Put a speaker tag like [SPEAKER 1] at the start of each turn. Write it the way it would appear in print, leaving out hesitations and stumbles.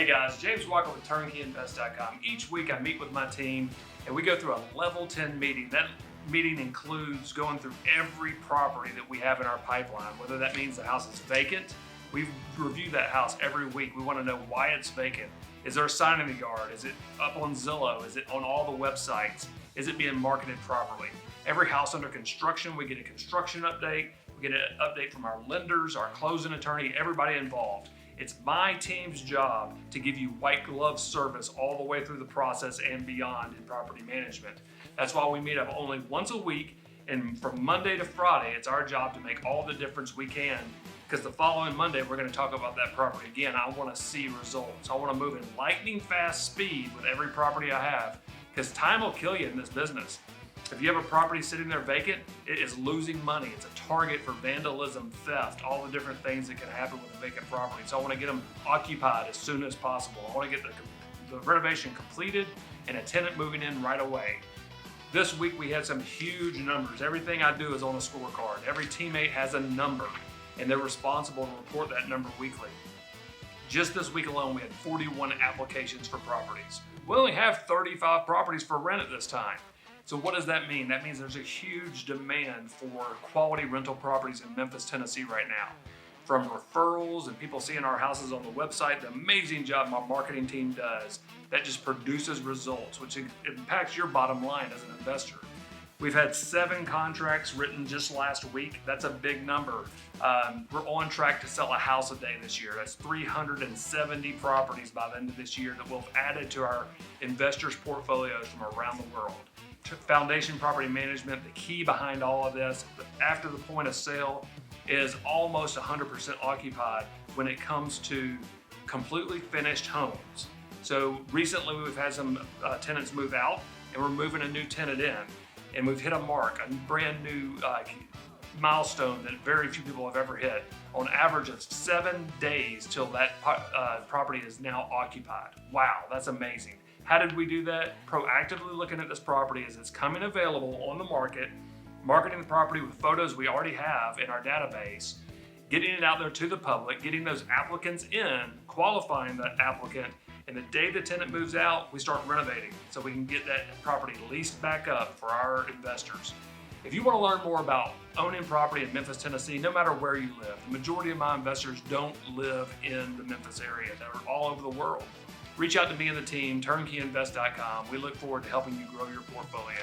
[SPEAKER 1] Hey guys, James Wachob with turnkeyinvest.com. Each week I meet with my team and we go through a level 10 meeting. That meeting includes going through every property that we have in our pipeline, whether that means the house is vacant. We review that house every week. We want to know why it's vacant. Is there a sign in the yard? Is it up on Zillow? Is it on all the websites? Is it being marketed properly? Every house under construction, we get a construction update. We get an update from our lenders, our closing attorney, everybody involved. It's my team's job to give you white glove service all the way through the process and beyond in property management. That's why we meet up only once a week, and from Monday to Friday, it's our job to make all the difference we can, because the following Monday, we're going to talk about that property again. I want to see results. I want to move in lightning fast speed with every property I have, because time will kill you in this business. If you have a property sitting there vacant, it is losing money. It's a target for vandalism, theft, all the different things that can happen with a vacant property. So I want to get them occupied as soon as possible. I want to get the renovation completed and a tenant moving in right away. This week we had some huge numbers. Everything I do is on a scorecard. Every teammate has a number and they're responsible to report that number weekly. Just this week alone, we had 41 applications for properties. We only have 35 properties for rent at this time. So what does that mean? That means there's a huge demand for quality rental properties in Memphis, Tennessee right now. From referrals and people seeing our houses on the website, the amazing job my marketing team does, that just produces results, which impacts your bottom line as an investor. We've had 7 contracts written just last week. That's a big number. We're on track to sell a house a day this year. That's 370 properties by the end of this year that we'll have added to our investors' portfolios from around the world. Foundation property management, the key behind all of this, after the point of sale, is almost 100% occupied when it comes to completely finished homes. So recently we've had some tenants move out and we're moving a new tenant in, and we've hit a mark, a brand new milestone that very few people have ever hit. On average of 7 days till that property is now occupied. Wow, that's amazing. How did we do that? Proactively looking at this property as it's coming available on the market, marketing the property with photos we already have in our database, getting it out there to the public, getting those applicants in, qualifying that applicant, and the day the tenant moves out, we start renovating so we can get that property leased back up for our investors. If you want to learn more about owning property in Memphis, Tennessee, no matter where you live, the majority of my investors don't live in the Memphis area. They're all over the world. Reach out to me and the team, turnkeyinvest.com. We look forward to helping you grow your portfolio.